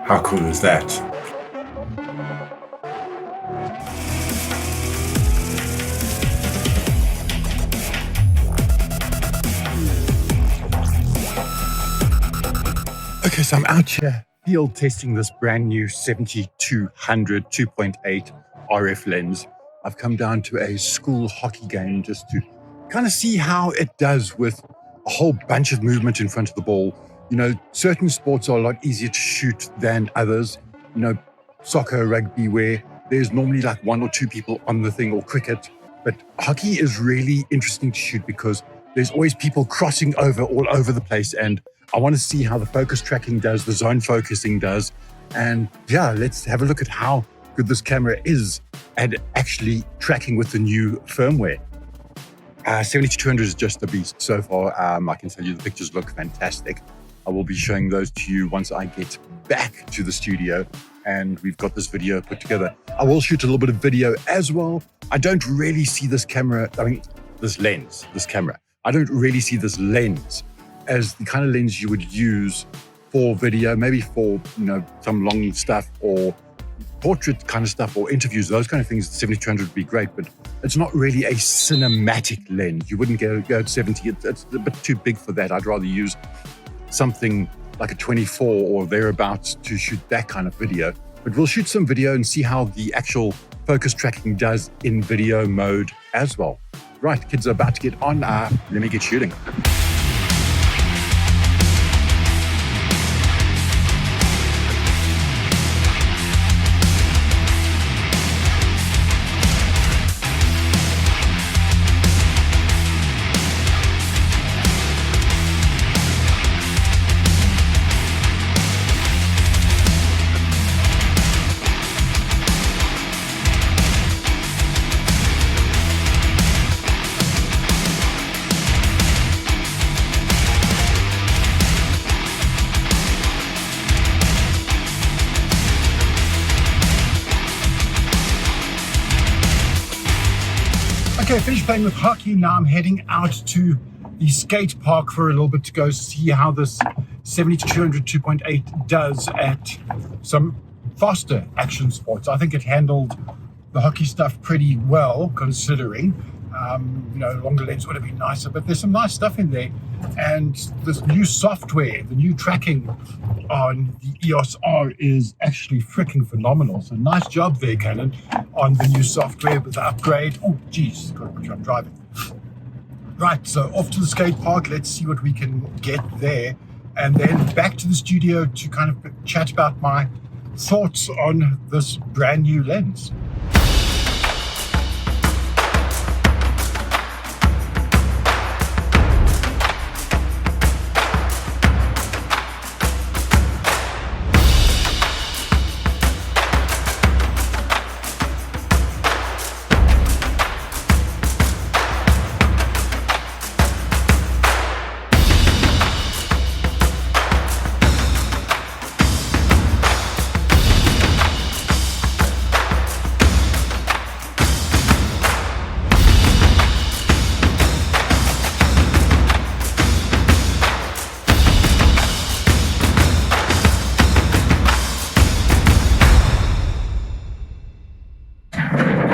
How cool is that? Okay, so I'm out here field testing this brand new 70-200 2.8 RF lens. I've come down to a school hockey game just to kind of see how it does with a whole bunch of movement in front of the ball. You know, certain sports are a lot easier to shoot than others. You know, soccer, rugby, where there's normally like one or two people on the thing, or cricket. But hockey is really interesting to shoot because there's always people crossing over all over the place. And I want to see how the focus tracking does, the zone focusing does. And yeah, let's have a look at how good this camera is at actually tracking with the new firmware. 70-200 is just a beast so far. I can tell you the pictures look fantastic. I will be showing those to you once I get back to the studio and we've got this video put together. I will shoot a little bit of video as well. I don't really see this camera, this camera. I don't really see this lens as the kind of lens you would use for video, maybe for, you know, some long stuff or portrait kind of stuff or interviews, those kind of things. 70-200 would be great, but it's not really a cinematic lens. You wouldn't go to 70. It's a bit too big for that. I'd rather use something like a 24 or thereabouts to shoot that kind of video. But we'll shoot some video and see how the actual focus tracking does in video mode as well. Right, kids are about to get on. Let me get shooting. Okay, finished playing with hockey. Now I'm heading out to the skate park for a little bit to go see how this 70-200 2.8 does at some faster action sports. I think it handled the hockey stuff pretty well, considering. You know, longer lens would have been nicer, but there's some nice stuff in there. And this new software, the new tracking on the EOS R is actually freaking phenomenal. So nice job there, Canon, on the new software with the upgrade. Oh, geez, got to put you on driving. Right, so off to the skate park. Let's see what we can get there. And then back to the studio to kind of chat about my thoughts on this brand new lens.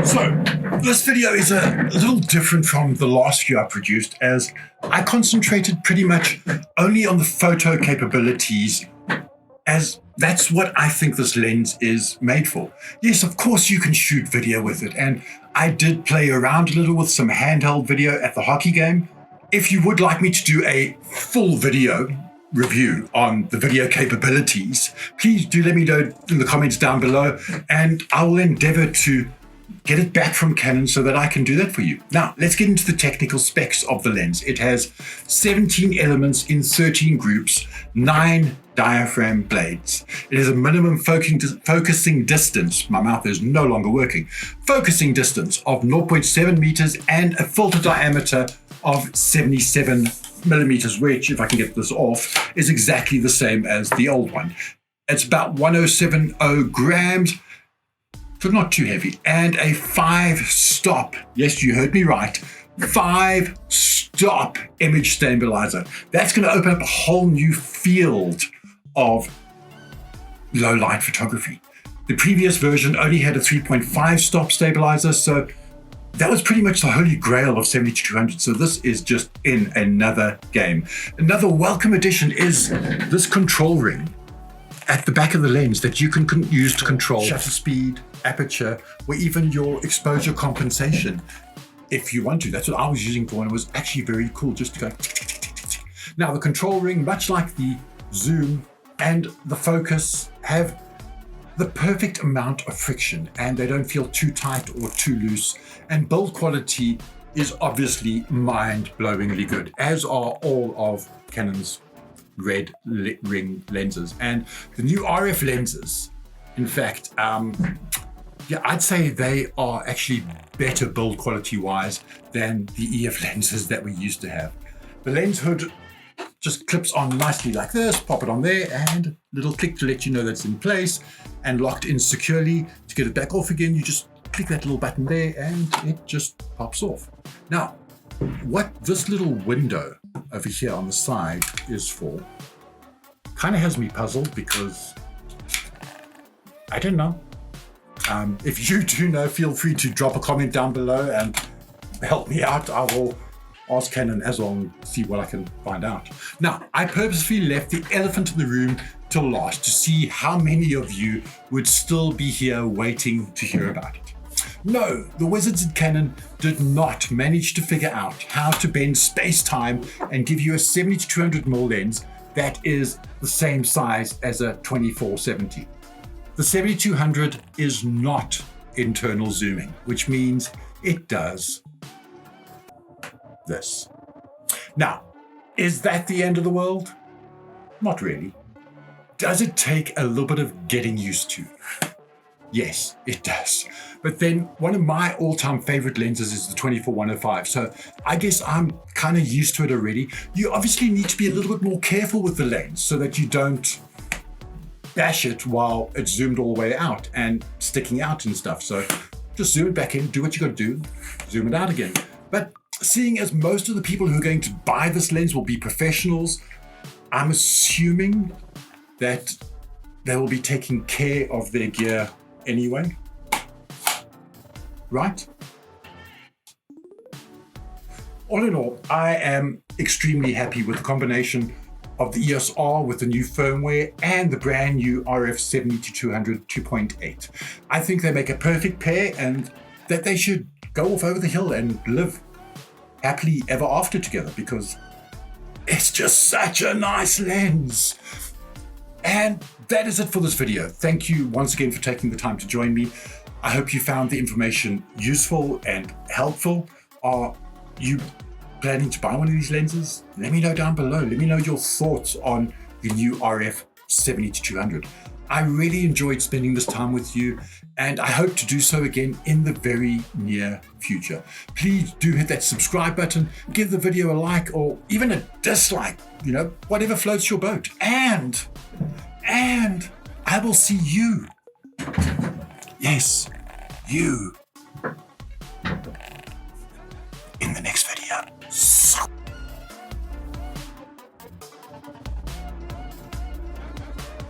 So this video is a little different from the last few I produced, as I concentrated pretty much only on the photo capabilities, as that's what I think this lens is made for. Yes, of course you can shoot video with it, and I did play around a little with some handheld video at the hockey game. If you would like me to do a full video review on the video capabilities, please do let me know in the comments down below, and I will endeavor to get it back from Canon so that I can do that for you. Now, let's get into the technical specs of the lens. It has 17 elements in 13 groups, 9 diaphragm blades. It has a minimum focusing distance, my mouth is no longer working, focusing distance of 0.7 meters and a filter diameter of 77 millimeters, which, if I can get this off, is exactly the same as the old one. It's about 1070 grams, so not too heavy, and a 5-stop, yes, you heard me right, 5-stop image stabilizer. That's going to open up a whole new field of low light photography. The previous version only had a 3.5 stop stabilizer, so that was pretty much the holy grail of 70-200. So this is just in another game. Another welcome addition is this control ring at the back of the lens that you can use to control shutter speed, aperture, or even your exposure compensation if you want to. That's what I was using for, and it was actually very cool just to go. Now the control ring, much like the zoom and the focus, have the perfect amount of friction, and they don't feel too tight or too loose. And build quality is obviously mind-blowingly good, as are all of Canon's red ring lenses. And the new RF lenses, in fact, I'd say they are actually better build quality wise than the EF lenses that we used to have. The lens hood just clips on nicely like this, pop it on there, and little click to let you know that's in place and locked in securely. To get it back off again, you just click that little button there and it just pops off. Now, what this little window over here on the side is for kind of has me puzzled, because I don't know. If you do know, feel free to drop a comment down below and help me out. I will ask Canon as well and see what I can find out. Now, I purposefully left the elephant in the room till last to see how many of you would still be here waiting to hear about it. No, the wizards at Canon did not manage to figure out how to bend space-time and give you a 70-200mm lens that is the same size as a 24-70. The 70-200 is not internal zooming, which means it does this. Now, is that the end of the world? Not really. Does it take a little bit of getting used to? Yes, it does. But then one of my all-time favorite lenses is the 24-105. So I guess I'm kind of used to it already. You obviously need to be a little bit more careful with the lens so that you don't bash it while it's zoomed all the way out and sticking out and stuff. So just zoom it back in, do what you got to do, zoom it out again. But seeing as most of the people who are going to buy this lens will be professionals, I'm assuming that they will be taking care of their gear anyway, right? All in all, I am extremely happy with the combination of the EOS R with the new firmware and the brand new RF 70-200 2.8. I think they make a perfect pair, and that they should go off over the hill and live happily ever after together, because it's just such a nice lens. And that is it for this video. Thank you once again for taking the time to join me. I hope you found the information useful and helpful. Are you planning to buy one of these lenses? Let me know down below. Let me know your thoughts on the new RF 70-200. I really enjoyed spending this time with you, and I hope to do so again in the very near future. Please do hit that subscribe button, give the video a like or even a dislike, whatever floats your boat. And I will see you. Yes, you